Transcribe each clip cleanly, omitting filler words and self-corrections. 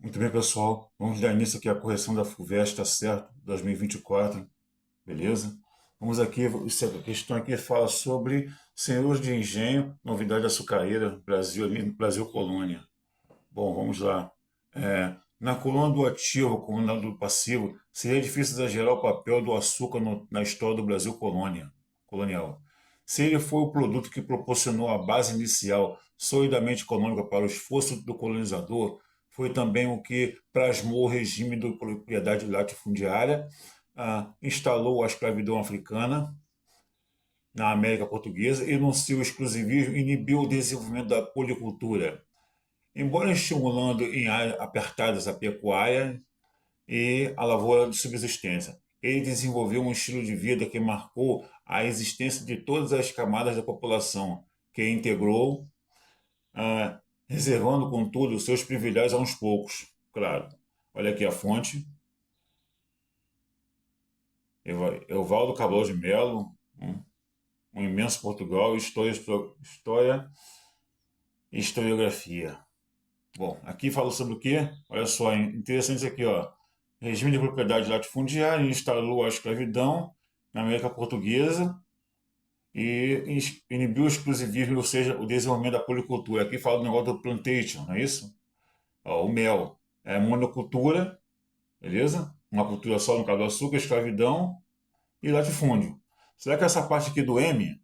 Muito bem, pessoal. Vamos dar início aqui à correção da FUVEST, tá certo? 2024, beleza? Vamos aqui, a questão aqui fala sobre senhores de engenho, novidade açucareira, Brasil ali, Brasil Colônia. Bom, vamos lá. Na coluna do ativo, coluna do passivo, seria difícil exagerar o papel do açúcar na história do Brasil colonial. Se ele foi o produto que proporcionou a base inicial solidamente econômica para o esforço do colonizador, foi também o que plasmou o regime de propriedade latifundiária, instalou a escravidão africana na América Portuguesa, enunciou o exclusivismo e inibiu o desenvolvimento da policultura. Embora estimulando em áreas apertadas a pecuária e a lavoura de subsistência, ele desenvolveu um estilo de vida que marcou a existência de todas as camadas da população, que integrou, reservando, contudo, seus privilégios a uns poucos. Claro. Olha aqui a fonte. Evaldo Cabral de Melo, um imenso Portugal, história e historiografia. Bom, aqui fala sobre o quê? Olha só, interessante isso aqui, ó. Regime de propriedade latifundiária instalou a escravidão na América Portuguesa e inibiu o exclusivismo, ou seja, o desenvolvimento da policultura. Aqui fala do negócio do plantation, não é isso? Ó, o mel é monocultura, beleza? Uma cultura só, no caso do açúcar, escravidão e latifúndio. Será que essa parte aqui do M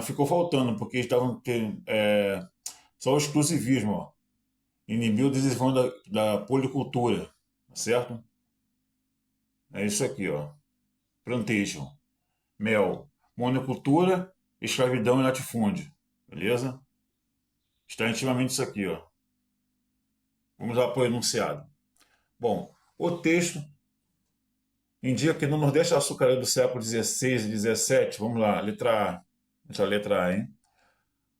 ficou faltando, porque estavam tendo só o exclusivismo, ó. Inibiu o desenvolvimento da policultura, tá certo? É isso aqui, ó. Plantation, mel, monocultura, escravidão e latifúndio. Beleza? Está intimamente isso aqui, ó. Vamos lá para o enunciado. Bom, o texto indica que no Nordeste açucareiro do século XVI e XVII, vamos lá, letra A. Essa é a letra A, hein?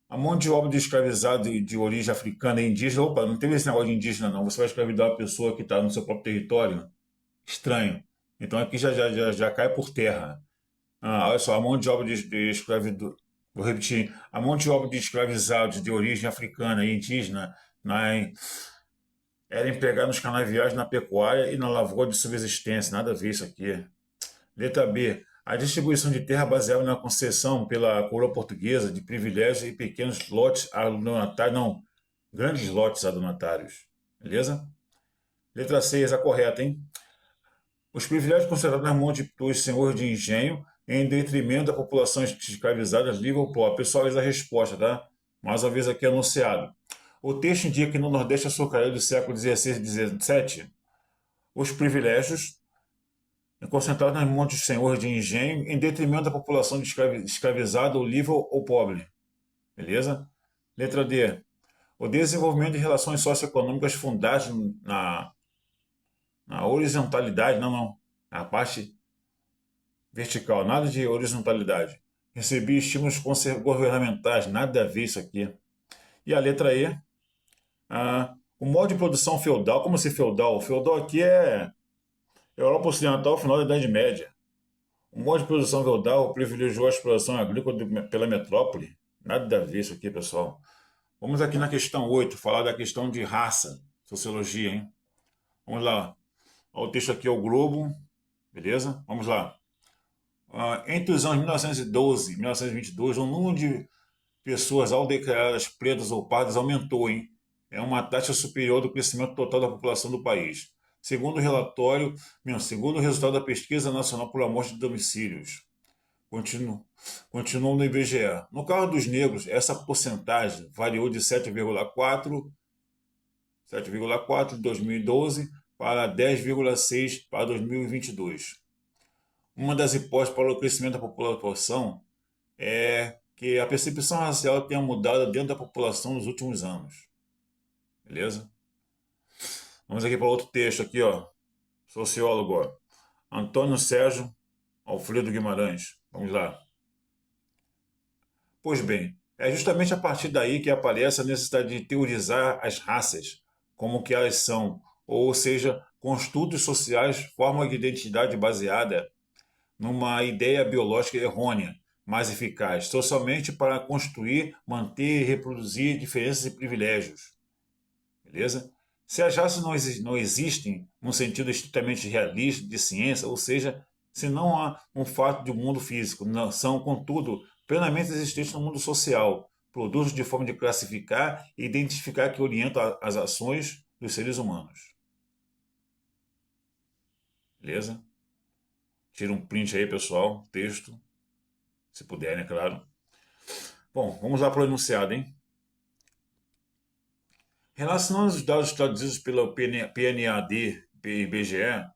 A mão de obra de escravizado de origem africana e indígena. Opa, não teve esse negócio de indígena, não. Você vai escravidar uma pessoa que está no seu próprio território? Estranho. Então aqui já cai por terra. Olha só, a mão de obra de escravidão. Vou repetir. A mão de obra de escravizados de origem africana e indígena era empregada nos canaviais, na pecuária e na lavoura de subsistência. Nada a ver isso aqui. Letra B. A distribuição de terra baseada na concessão pela coroa portuguesa de privilégios e pequenos lotes adonatários, não, grandes lotes adonatários. Beleza? Letra C, essa é a correta, hein? Os privilégios concentrados nas mãos dos senhores de engenho, em detrimento da população escravizada livre ou pobre. Pessoal, essa é a resposta, tá? Mais uma vez aqui anunciado. O texto indica que no Nordeste açucareiro do século XVI e XVII, os privilégios concentrados nas mãos dos senhores de engenho, em detrimento da população escravizada ou livre ou pobre. Beleza? Letra D. O desenvolvimento de relações socioeconômicas fundadas na horizontalidade, não, na parte vertical, nada de horizontalidade. Recebi estímulos governamentais, nada a ver isso aqui. E a letra E, o modo de produção feudal, como se feudal? O feudal aqui é Europa Ocidental, final da Idade Média. O modo de produção feudal privilegiou a exploração agrícola pela metrópole. Nada a ver isso aqui, pessoal. Vamos aqui na questão 8 falar da questão de raça, sociologia, hein? Vamos lá. O texto aqui é o Globo, beleza? Vamos lá. Entre os anos 1912 e 1922, o número de pessoas aldeclaradas pretas ou pardas aumentou, hein? É uma taxa superior do crescimento total da população do país. Segundo o relatório, segundo o resultado da Pesquisa Nacional por Amostra de Domicílios. Continuou no IBGE. No caso dos negros, essa porcentagem variou de 7,4 em 2012 para 10,6 para 2022. Uma das hipóteses para o crescimento da população é que a percepção racial tenha mudado dentro da população nos últimos anos. Beleza? Vamos aqui para outro texto aqui, ó. Sociólogo, ó. Antônio Sérgio Alfredo Guimarães. Vamos lá. Pois bem, é justamente a partir daí que aparece a necessidade de teorizar as raças, como que elas são, ou seja, construtos sociais formam de identidade baseada numa ideia biológica errônea, mais eficaz, socialmente para construir, manter e reproduzir diferenças e privilégios. Beleza? Se as raças não existem num sentido estritamente realista de ciência, ou seja, se não há um fato de um mundo físico, não, são, contudo, plenamente existentes no mundo social, produtos de forma de classificar e identificar que orientam as ações dos seres humanos. Beleza? Tira um print aí, pessoal, texto, se puderem, é claro. Bom, vamos lá para o enunciado, hein? Relacionando os dados traduzidos pela PNAD e IBGE,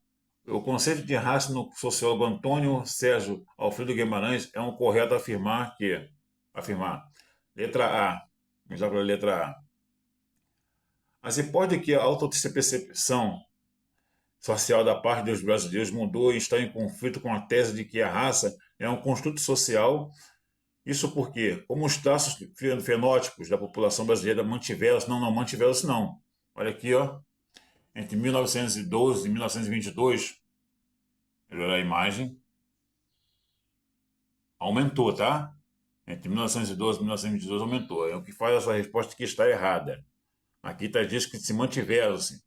o conceito de raça no sociólogo Antônio Sérgio Alfredo Guimarães é um correto afirmar, letra A, vamos lá para a letra A. As hipóteses de que a autopercepção social da parte dos brasileiros mudou e está em conflito com a tese de que a raça é um construto social. Isso porque, como os traços fenótipos da população brasileira mantiveram-se, não mantiveram-se não. Olha aqui, ó, entre 1912 e 1922, melhorar a imagem, aumentou, tá? Entre 1912 e 1922 aumentou. É o que faz a sua resposta que está errada. Aqui está diz que se mantiveram-se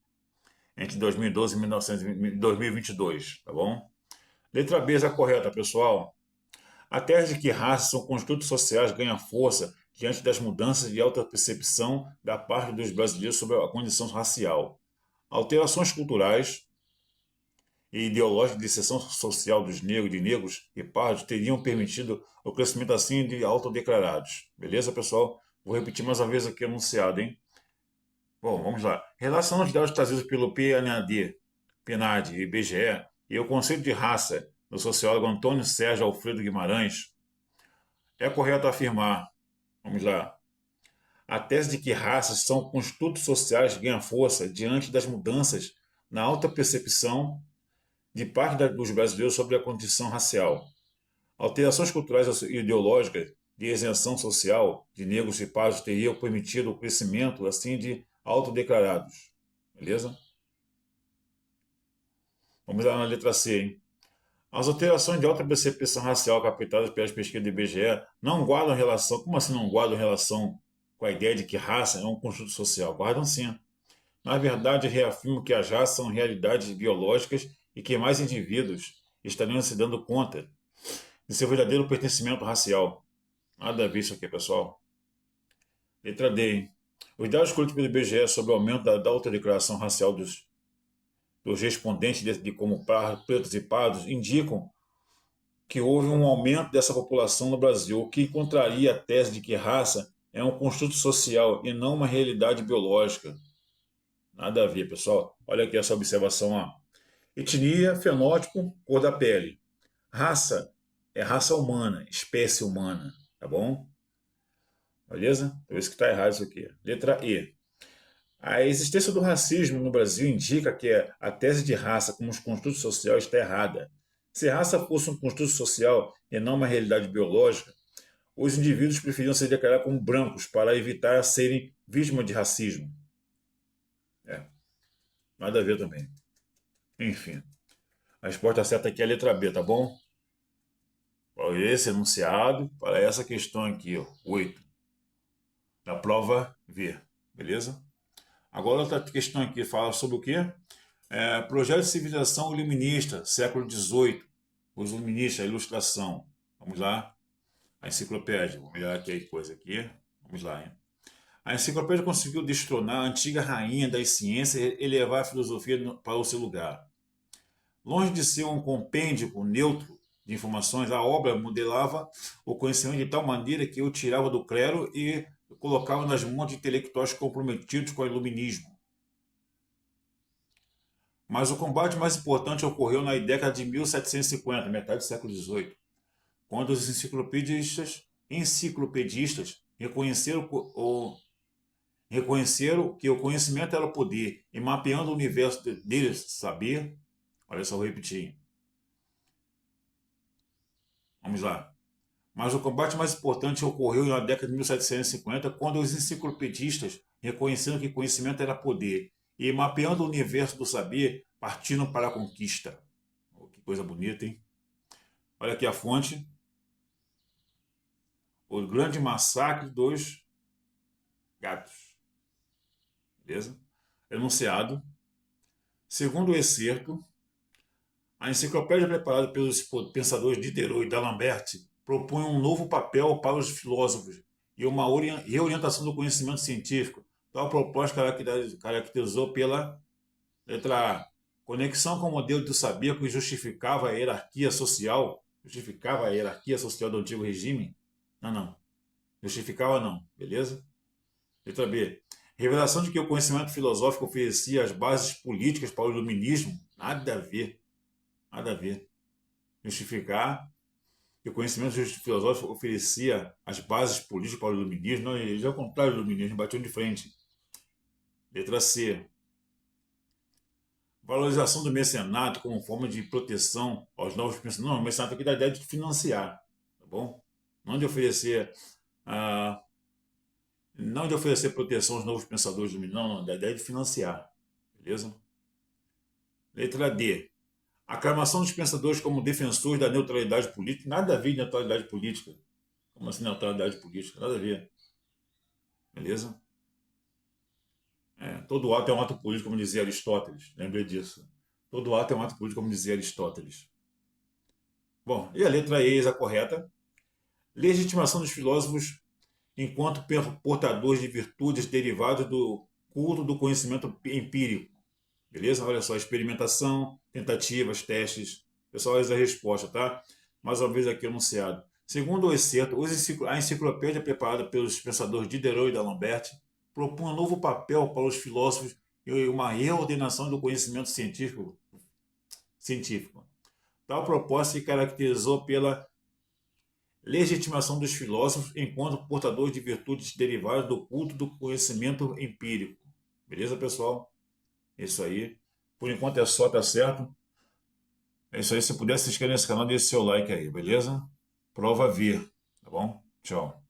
entre 2012 e 2022, tá bom? Letra B é a correta, pessoal. A tese de que raças são construtos sociais ganha força diante das mudanças de alta percepção da parte dos brasileiros sobre a condição racial. Alterações culturais e ideológicas de seção social dos negros, de negros e pardos teriam permitido o crescimento assim de autodeclarados. Beleza, pessoal? Vou repetir mais uma vez aqui o enunciado, hein? Bom, vamos lá. Relação aos dados trazidos pelo PNAD e IBGE e o conceito de raça do sociólogo Antônio Sérgio Alfredo Guimarães, é correto afirmar, vamos lá, a tese de que raças são construtos sociais ganha força diante das mudanças na alta percepção de parte dos brasileiros sobre a condição racial. Alterações culturais e ideológicas de isenção social de negros e pardos teriam permitido o crescimento assim de autodeclarados. Beleza? Vamos lá na letra C, hein? As alterações de alta percepção racial captadas pelas pesquisas do IBGE não guardam relação. Como assim não guardam relação com a ideia de que raça é um construto social? Guardam sim. Na verdade, reafirmam que as raças são realidades biológicas e que mais indivíduos estariam se dando conta de seu verdadeiro pertencimento racial. Nada a ver isso aqui, pessoal. Letra D. Hein? Os dados colhidos pelo IBGE sobre o aumento da autodeclaração racial dos respondentes de como pretos e pardos indicam que houve um aumento dessa população no Brasil, o que contraria a tese de que raça é um construto social e não uma realidade biológica. Nada a ver, pessoal. Olha aqui essa observação. Ó. Etnia, fenótipo, cor da pele. Raça é raça humana, espécie humana, tá bom? Beleza? Por isso que está errado isso aqui. Letra E. A existência do racismo no Brasil indica que a tese de raça como um construto social está errada. Se raça fosse um construto social e não uma realidade biológica, os indivíduos preferiam se declarar como brancos para evitar serem vítimas de racismo. É, nada a ver também. Enfim, a resposta certa aqui é a letra B, tá bom? Para esse enunciado, para essa questão aqui, ó, 8, da prova V, beleza? Agora outra questão aqui fala sobre o quê? Projeto de civilização iluminista, século XVIII. Os iluministas, a ilustração. Vamos lá. A enciclopédia. Vou melhorar aqui a coisa aqui. Vamos lá, hein? A enciclopédia conseguiu destronar a antiga rainha das ciências e elevar a filosofia para o seu lugar. Longe de ser um compêndio neutro de informações, a obra modelava o conhecimento de tal maneira que o tirava do clero e colocava nas mãos de intelectuais comprometidos com o iluminismo. Mas o combate mais importante ocorreu na década de 1750, metade do século XVIII, quando os enciclopedistas reconheceram que o conhecimento era o poder e mapeando o universo deles, saber. Olha só, vou repetir. Vamos lá. Mas o combate mais importante ocorreu na década de 1750, quando os enciclopedistas reconheceram que conhecimento era poder e, mapeando o universo do saber, partiram para a conquista. Oh, que coisa bonita, hein? Olha aqui a fonte. O grande massacre dos gatos. Beleza? enunciado. Segundo o excerto, a enciclopédia preparada pelos pensadores Diderot e d'Alembert propõe um novo papel para os filósofos e uma reorientação do conhecimento científico. Tal proposta caracterizou pela letra A, conexão com o modelo do saber que justificava a hierarquia social do antigo regime. Não. Justificava não, beleza? Letra B, revelação de que o conhecimento filosófico oferecia as bases políticas para o iluminismo. Nada a ver. Nada a ver. Justificar que o conhecimento filosófico oferecia as bases políticas para o iluminismo. Não, ele é o contrário do iluminismo, bateu de frente. Letra C. Valorização do mecenato como forma de proteção aos novos pensadores. Não, o mecenato aqui dá a ideia de financiar, tá bom? Não de oferecer, não de oferecer proteção aos novos pensadores do mundo, não, da ideia de financiar, beleza? Letra D. Aclamação dos pensadores como defensores da neutralidade política. Nada a ver de neutralidade política. Como assim neutralidade política? Nada a ver. Beleza? Todo ato é um ato político, como dizia Aristóteles. Lembrei disso. Todo ato é um ato político, como dizia Aristóteles. Bom, e a letra E é a correta. Legitimação dos filósofos enquanto portadores de virtudes derivadas do culto do conhecimento empírico. Beleza? Olha só, experimentação, tentativas, testes. Pessoal, essa é a resposta, tá? Mais uma vez aqui anunciado. Segundo o excerto, a enciclopédia preparada pelos pensadores Diderot e d'Alembert propõe um novo papel para os filósofos e uma reordenação do conhecimento científico. Tal proposta se caracterizou pela legitimação dos filósofos enquanto portadores de virtudes derivadas do culto do conhecimento empírico. Beleza, pessoal? É isso aí. Por enquanto é só, tá certo? É isso aí. Se puder se inscrever nesse canal, deixe seu like aí, beleza? Prova vir, tá bom? Tchau.